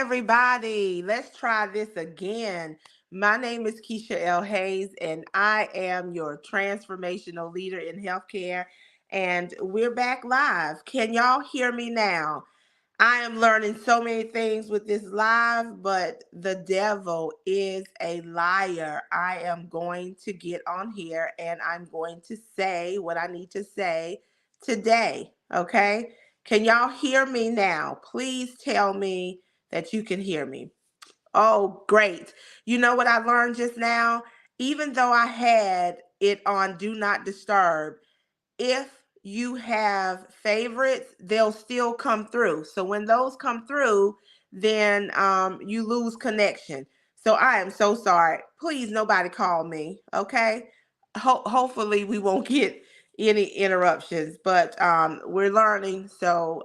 everybody. Let's try this again. My name is Keisha L. Hayes, and I am your transformational leader in healthcare. And we're back live. Can y'all hear me now? I am learning so many things with this live, but the devil is a liar. I am going to get on here and I'm going to say what I need to say today. Okay? Can y'all hear me now? Please tell me that you can hear me. Oh, great. You know what I learned just now? Even though I had it on Do Not Disturb, if you have favorites, they'll still come through. So when those come through, then you lose connection. So I am so sorry. Please, nobody call me. Okay. Hopefully, we won't get any interruptions, but we're learning. So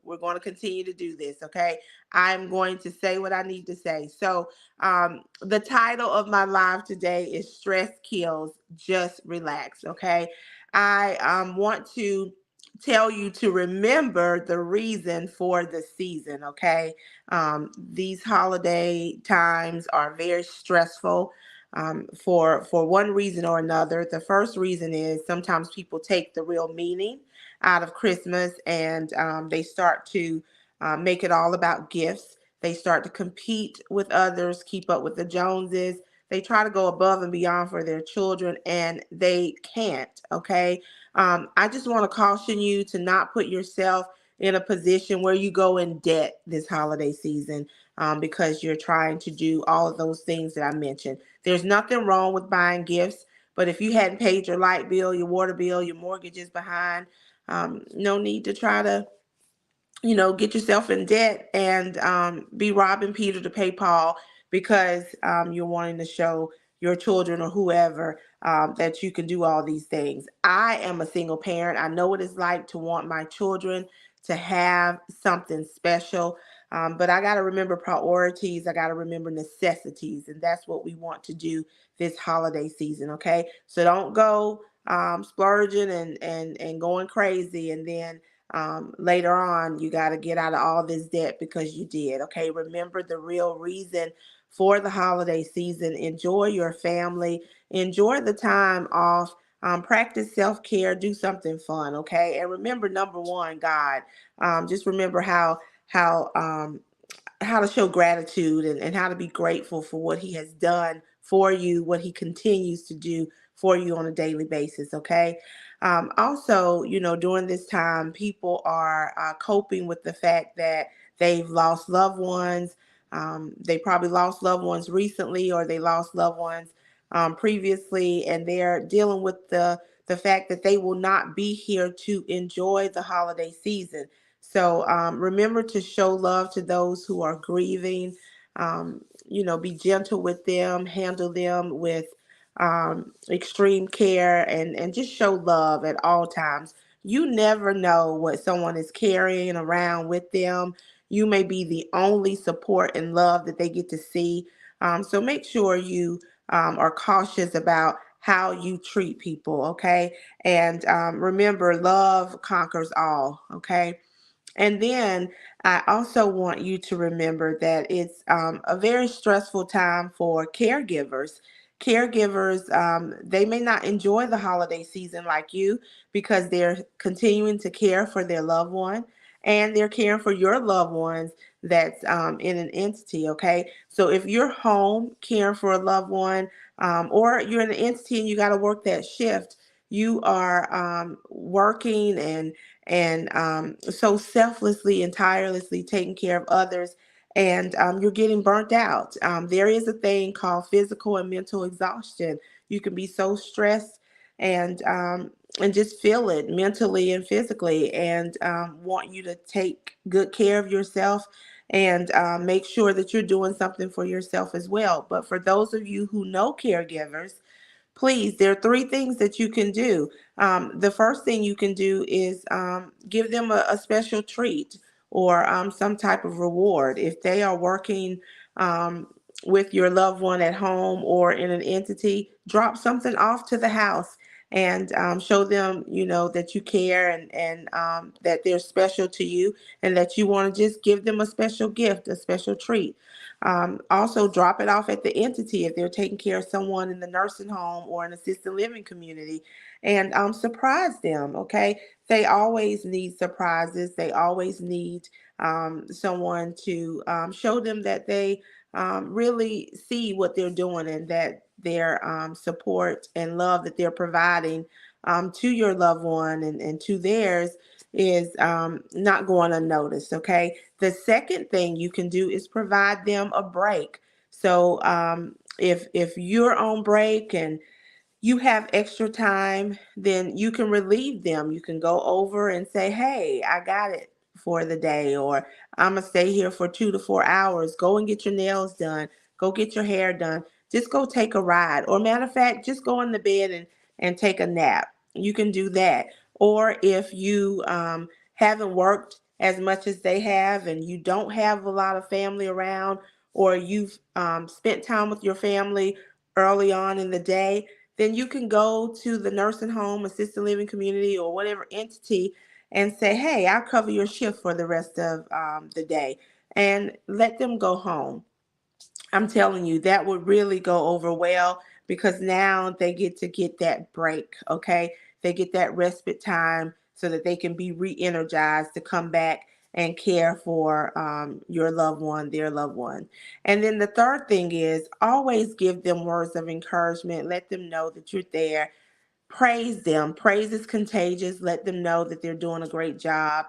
we're going to continue to do this. Okay. I'm going to say what I need to say. So the title of my live today is Stress Kills, Just Relax. Okay. I want to tell you to remember the reason for the season, okay? These holiday times are very stressful for one reason or another. The first reason is sometimes people take the real meaning out of Christmas and they start to make it all about gifts. They start to compete with others, keep up with the Joneses. They try to go above and beyond for their children and they can't. Okay. I just want to caution you to not put yourself in a position where you go in debt this holiday season because you're trying to do all of those things that I mentioned. There's nothing wrong with buying gifts, but if you hadn't paid your light bill, your water bill, your mortgage is behind, no need to try to get yourself in debt and be robbing Peter to pay Paul because you're wanting to show your children or whoever that you can do all these things. I am a single parent. I know what it's like to want my children to have something special. But I got to remember priorities. I got to remember necessities. And that's what we want to do this holiday season. Okay. So don't go splurging and going crazy and then later on, you got to get out of all this debt because you did. Okay. Remember the real reason for the holiday season. Enjoy your family, enjoy the time off, practice self care, do something fun. Okay. And remember, number one, God. Just remember how to show gratitude and how to be grateful for what he has done for you, what he continues to do for you on a daily basis. Okay. Also, during this time, people are coping with the fact that they've lost loved ones. They probably lost loved ones recently, or they lost loved ones previously, and they're dealing with the fact that they will not be here to enjoy the holiday season. So remember to show love to those who are grieving. Be gentle with them, handle them with extreme care, and just show love at all times. You never know what someone is carrying around with them. You may be the only support and love that they get to see. So make sure you are cautious about how you treat people, okay? And remember, love conquers all, okay? And then I also want you to remember that it's a very stressful time for caregivers. Caregivers, they may not enjoy the holiday season like you because they're continuing to care for their loved one and they're caring for your loved ones that's in an entity, okay? So if you're home caring for a loved one or you're in an entity and you got to work that shift, you are working and so selflessly and tirelessly taking care of others, and you're getting burnt out. There is a thing called physical and mental exhaustion. You can be so stressed and just feel it mentally and physically, and want you to take good care of yourself and make sure that you're doing something for yourself as well. But for those of you who know caregivers, please, there are three things that you can do. The first thing you can do is give them a special treat or some type of reward. If they are working with your loved one at home or in an entity, drop something off to the house and show them, that you care, and that they're special to you, and that you want to just give them a special gift, a special treat. Also, drop it off at the entity if they're taking care of someone in the nursing home or an assisted living community, and surprise them. Okay, they always need surprises. They always need someone to show them that they really see what they're doing, and that their support and love that they're providing to your loved one, and to theirs is not going unnoticed. Okay. The second thing you can do is provide them a break. So if you're on break and you have extra time, then you can relieve them. You can go over and say, "Hey, I got it for the day," or "I'm going to stay here for 2 to 4 hours. Go and get your nails done. Go get your hair done. Just go take a ride." Or, matter of fact, just go in the bed and take a nap. You can do that. Or if you haven't worked as much as they have, and you don't have a lot of family around, or you've spent time with your family early on in the day, then you can go to the nursing home, assisted living community, or whatever entity and say, "Hey, I'll cover your shift for the rest of the day," and let them go home. I'm telling you, that would really go over well, because now they get that break, okay? They get that respite time so that they can be re-energized to come back and care for your loved one, their loved one. And then the third thing is, always give them words of encouragement. Let them know that you're there. Praise them. Praise is contagious. Let them know that they're doing a great job,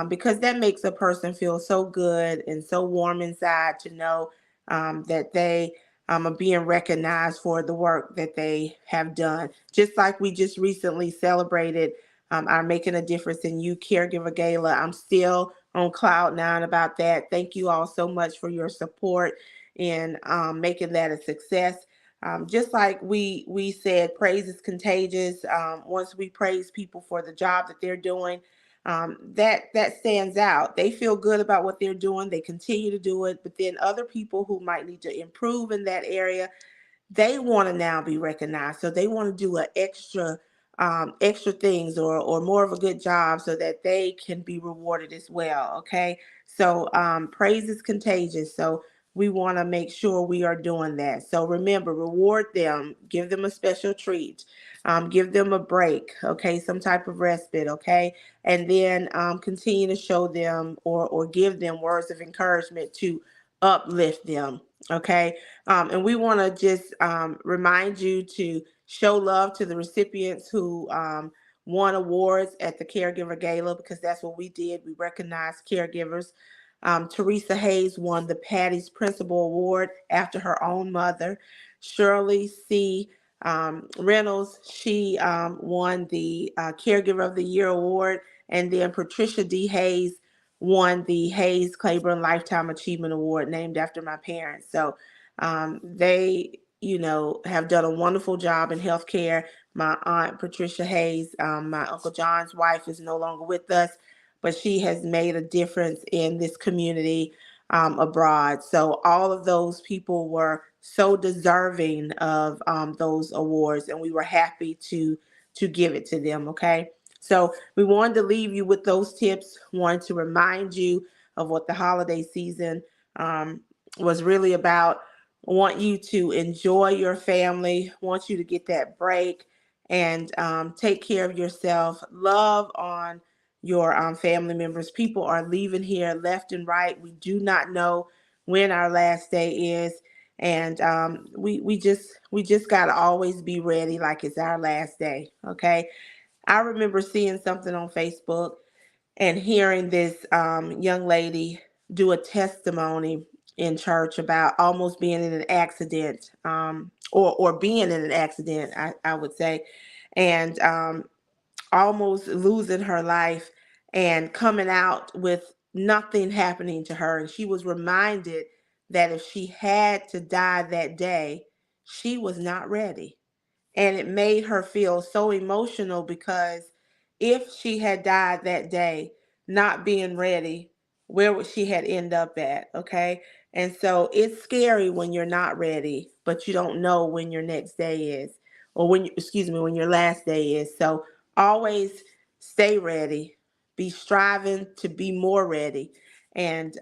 because that makes a person feel so good and so warm inside to know that they are being recognized for the work that they have done. Just like we just recently celebrated our Making a Difference in You Caregiver Gala. I'm still on cloud nine about that. Thank you all so much for your support in making that a success. Just like we said, praise is contagious. Once we praise people for the job that they're doing, that stands out. They feel good about what they're doing. They continue to do it. But then other people who might need to improve in that area, they want to now be recognized. So they want to do an extra things, or more of a good job, so that they can be rewarded as well. Okay. So praise is contagious. So we want to make sure we are doing that. So remember, reward them, give them a special treat, give them a break, okay, some type of respite, okay, and then continue to show them, or give them words of encouragement to uplift them, okay. And we want to just remind you to show love to the recipients who won awards at the Caregiver Gala, because that's what we did. We recognized caregivers. Teresa Hayes won the Patty's Principal Award after her own mother. Shirley C. Reynolds, she won the Caregiver of the Year Award. And then Patricia D. Hayes won the Hayes Claiborne Lifetime Achievement Award, named after my parents. So they, have done a wonderful job in healthcare. My aunt Patricia Hayes, my Uncle John's wife, is no longer with us, but she has made a difference in this community abroad. So all of those people were so deserving of those awards, and we were happy to give it to them. Okay, so we wanted to leave you with those tips. Wanted to remind you of what the holiday season was really about. Want you to enjoy your family. Want you to get that break, and take care of yourself. Love on your family members. People are leaving here left and right. We do not know when our last day is, and we just gotta always be ready, like it's our last day. Okay. I remember seeing something on Facebook and hearing this young lady do a testimony in church about almost being in an accident, or being in an accident, I would say, and almost losing her life, and coming out with nothing happening to her. And she was reminded that if she had to die that day, she was not ready. And it made her feel so emotional, because if she had died that day, not being ready, where would she had end up at? Okay. And so it's scary when you're not ready, but you don't know when your next day is. or when you, excuse me, when your last day is. So always stay ready, be striving to be more ready, and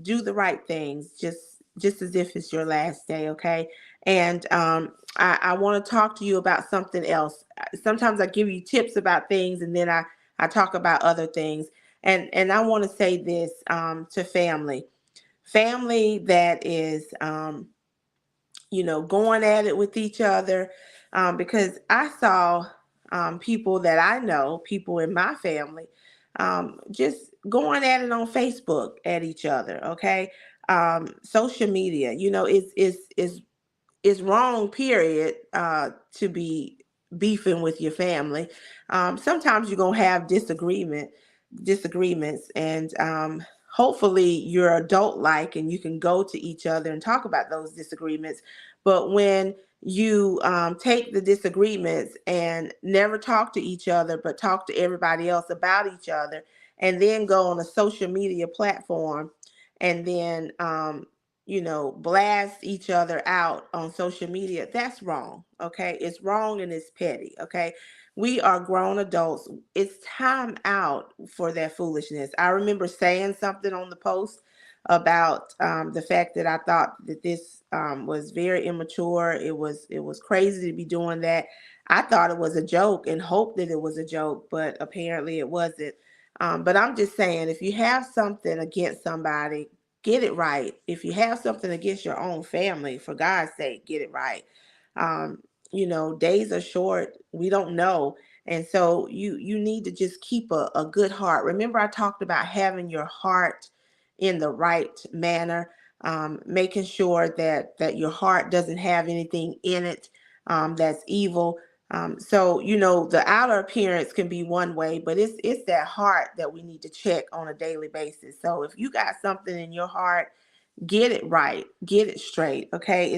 do the right things, just as if it's your last day. Okay. And I want to talk to you about something else. Sometimes I give you tips about things, and then I talk about other things. And I want to say this to family that is going at it with each other, because I saw people that I know, people in my family, just going at it on Facebook at each other. Okay. Social media, is wrong, period, to be beefing with your family. Sometimes you're gonna have disagreements, and hopefully you're adult like and you can go to each other and talk about those disagreements. But when you take the disagreements and never talk to each other but talk to everybody else about each other, and then go on a social media platform and then blast each other out on social media, that's wrong. Okay. It's wrong and it's petty. Okay. We are grown adults. It's time out for that foolishness. I remember saying something on the post about the fact that I thought that this was very immature. It was crazy to be doing that. I thought it was a joke and hoped that it was a joke, but apparently it wasn't. But I'm just saying, if you have something against somebody, get it right. If you have something against your own family, for God's sake, get it right. Um, days are short. We don't know. And so you need to just keep a good heart. Remember, I talked about having your heart in the right manner, making sure that your heart doesn't have anything in it that's evil. So the outer appearance can be one way, but it's that heart that we need to check on a daily basis. So if you got something in your heart, get it right, get it straight. Okay.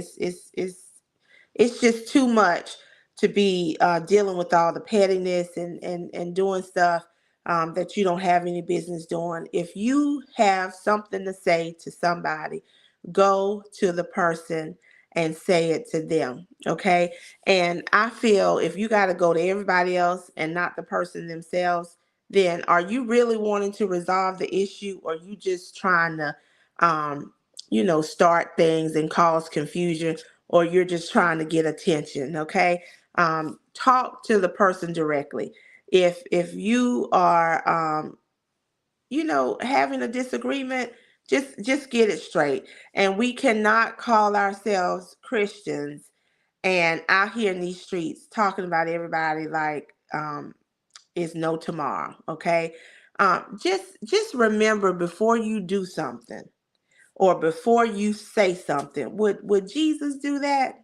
It's just too much to be dealing with all the pettiness and doing stuff that you don't have any business doing. If you have something to say to somebody, go to the person and say it to them. Okay. And I feel if you got to go to everybody else and not the person themselves, then are you really wanting to resolve the issue, or you just trying to start things and cause confusion, or you're just trying to get attention? Okay. Talk to the person directly. If you are having a disagreement, just get it straight. And we cannot call ourselves Christians and out here in these streets talking about everybody like it's no tomorrow. Okay. Just remember, before you do something or before you say something, would Jesus do that?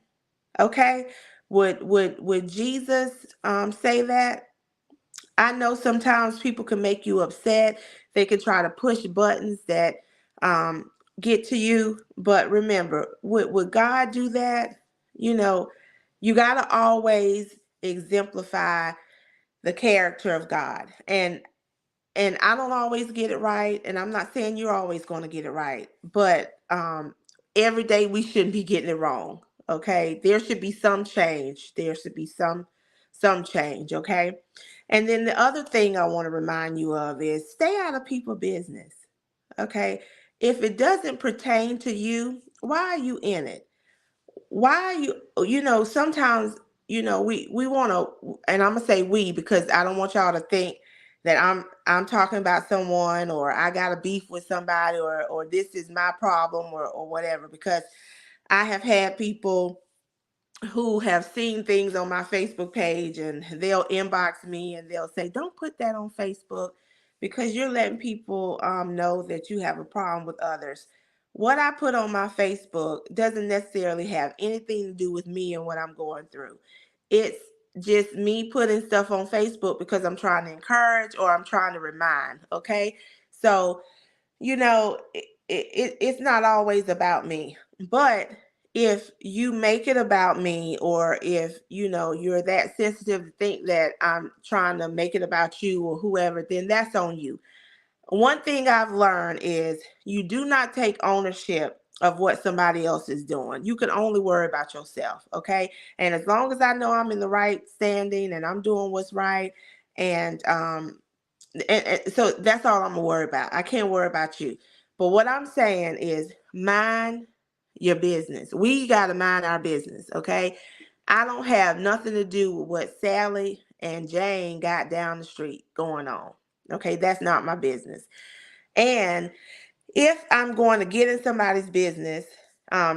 Okay. Would Jesus say that? I know sometimes people can make you upset. They can try to push buttons that um, get to you. But remember, would God do that? You know, you got to always exemplify the character of God. And I don't always get it right, and I'm not saying you're always going to get it right, but every day we shouldn't be getting it wrong. Okay, there should be some change. There should be some change. Okay, and then the other thing I want to remind you of is stay out of people's business. Okay, if it doesn't pertain to you, why are you in it? Why sometimes we want to, and I'm gonna say we because I don't want y'all to think that I'm talking about someone, or I got a beef with somebody, or this is my problem, or whatever, because I have had people who have seen things on my Facebook page, and they'll inbox me and they'll say, "Don't put that on Facebook because you're letting people know that you have a problem with others." What I put on my Facebook doesn't necessarily have anything to do with me and what I'm going through. It's just me putting stuff on Facebook because I'm trying to encourage or I'm trying to remind. Okay. So it's not always about me. But if you make it about me, or if you're that sensitive to think that I'm trying to make it about you or whoever, then that's on you. One thing I've learned is you do not take ownership of what somebody else is doing. You can only worry about yourself, okay? And as long as I know I'm in the right standing and I'm doing what's right, and so that's all I'm gonna worry about. I can't worry about you. But what I'm saying is mind your business. We gotta mind our business, okay? I don't have nothing to do with what Sally and Jane got down the street going on. Okay, that's not my business. And if I'm going to get in somebody's business,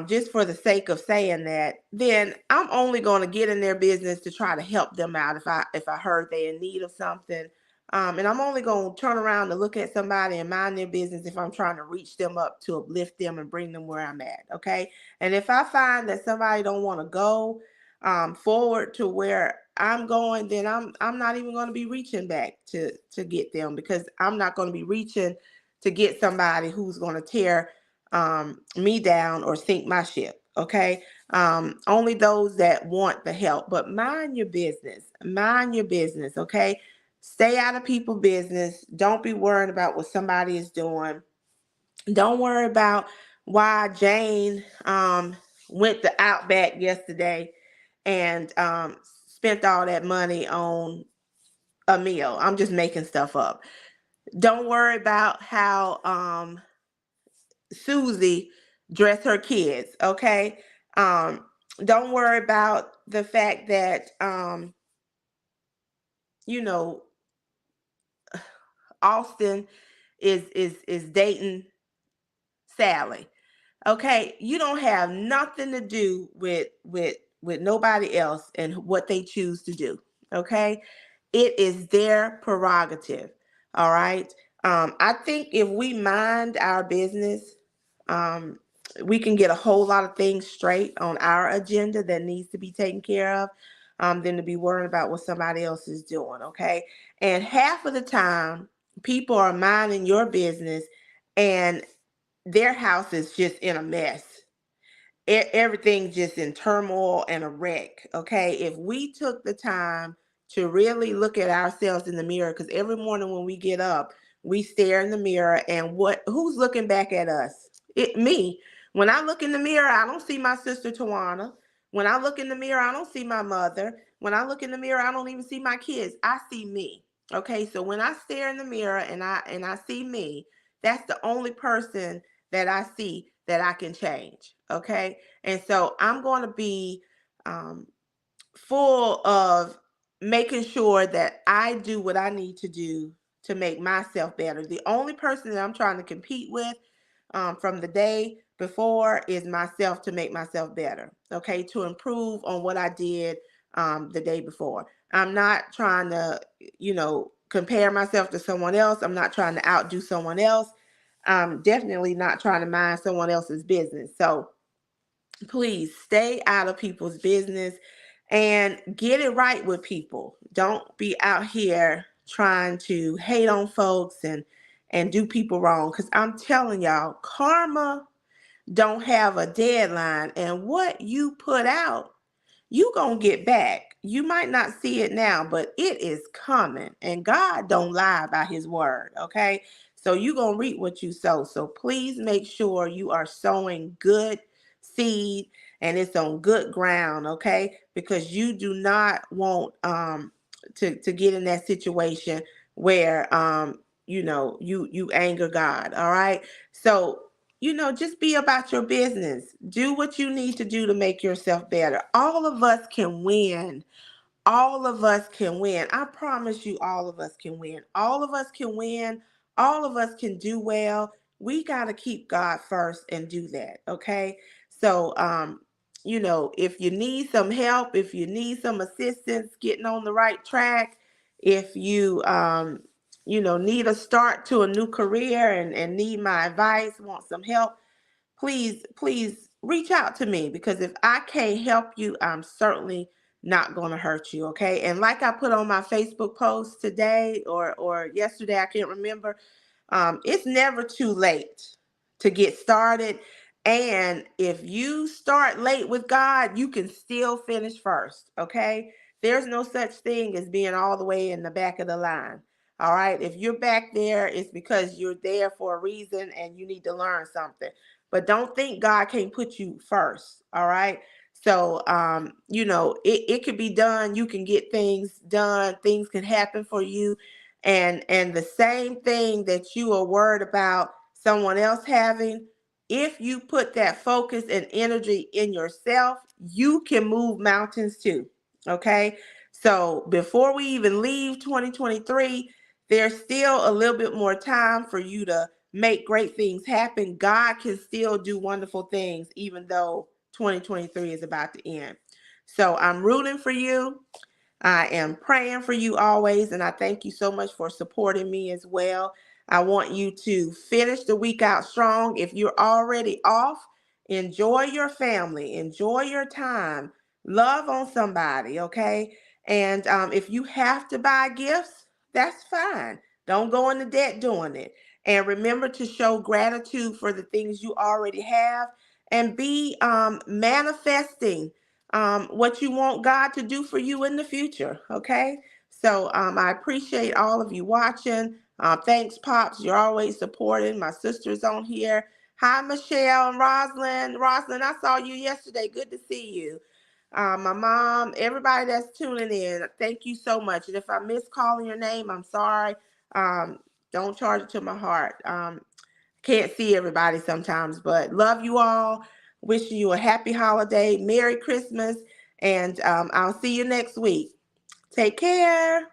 just for the sake of saying that, then I'm only going to get in their business to try to help them out if I heard they're in need of something. And I'm only going to turn around and look at somebody and mind their business if I'm trying to reach them up to uplift them and bring them where I'm at. Okay. And if I find that somebody don't want to go forward to where I'm going, then I'm not even going to be reaching back to get them, because I'm not going to be reaching to get somebody who's going to tear me down or sink my ship. Okay. Only those that want the help, but mind your business. Mind your business. Okay. Stay out of people's business. Don't be worrying about what somebody is doing. Don't worry about why Jane went to Outback yesterday and spent all that money on a meal. I'm just making stuff up. Don't worry about how Susie dress her kids, okay? Um, don't worry about the fact that you know, Austin is dating Sally. Okay? You don't have nothing to do with nobody else and what they choose to do. Okay? It is their prerogative. All right? I think if we mind our business, um, we can get a whole lot of things straight on our agenda that needs to be taken care of, than to be worrying about what somebody else is doing. Okay. And half of the time, people are minding your business and their house is just in a mess. Everything's just in turmoil and a wreck. Okay. If we took the time to really look at ourselves in the mirror, because every morning when we get up, we stare in the mirror, and who's looking back at us? Me. When I look in the mirror, I don't see my sister Tawana. When I look in the mirror, I don't see my mother. When I look in the mirror, I don't even see my kids. I see me. Okay. So when I stare in the mirror and I see me, that's the only person that I see that I can change. Okay. And so I'm going to be um, full of making sure that I do what I need to do to make myself better. The only person that I'm trying to compete with from the day before is myself, to make myself better. Okay. To improve on what I did the day before. I'm not trying to, compare myself to someone else. I'm not trying to outdo someone else. I'm definitely not trying to mind someone else's business. So please stay out of people's business and get it right with people. Don't be out here trying to hate on folks and do people wrong, cuz I'm telling y'all, karma don't have a deadline, and what you put out, you gonna get back. You might not see it now, but it is coming. And God don't lie about his word, okay? So you gonna reap what you sow. So please make sure you are sowing good seed and it's on good ground, okay? Because you do not want to get in that situation where you anger God, all right? So just be about your business. Do what you need to do to make yourself better. All of us can win. All of us can win. I promise you, all of us can win. All of us can win. All of us can do well. We got to keep God first and do that. Okay. So, if you need some help, if you need some assistance getting on the right track, if you need a start to a new career and need my advice, want some help, please reach out to me, because if I can't help you, I'm certainly not going to hurt you. Okay. And like I put on my Facebook post today or yesterday, I can't remember. It's never too late to get started. And if you start late with God, you can still finish first. Okay. There's no such thing as being all the way in the back of the line. All right. If you're back there, it's because you're there for a reason and you need to learn something. but don't think God can't put you first. All right. So, it could be done. You can get things done. Things can happen for you. And the same thing that you are worried about someone else having, if you put that focus and energy in yourself, you can move mountains too. Okay. So before we even leave 2023, there's still a little bit more time for you to make great things happen. God can still do wonderful things, even though 2023 is about to end. So I'm rooting for you. I am praying for you always, and I thank you so much for supporting me as well. I want you to finish the week out strong. If you're already off, enjoy your family, enjoy your time, love on somebody, okay? And if you have to buy gifts, that's fine. Don't go into debt doing it. And remember to show gratitude for the things you already have and be manifesting what you want God to do for you in the future. Okay. So I appreciate all of you watching. Thanks, Pops. You're always supporting. My sister's on here. Hi, Michelle and Rosalind. Rosalind, I saw you yesterday. Good to see you. My mom, everybody that's tuning in, thank you so much. And if I miss calling your name, I'm sorry. Um, don't charge it to my heart. Can't see everybody sometimes, but love you all. Wishing you a happy holiday, Merry Christmas, and I'll see you next week. Take care.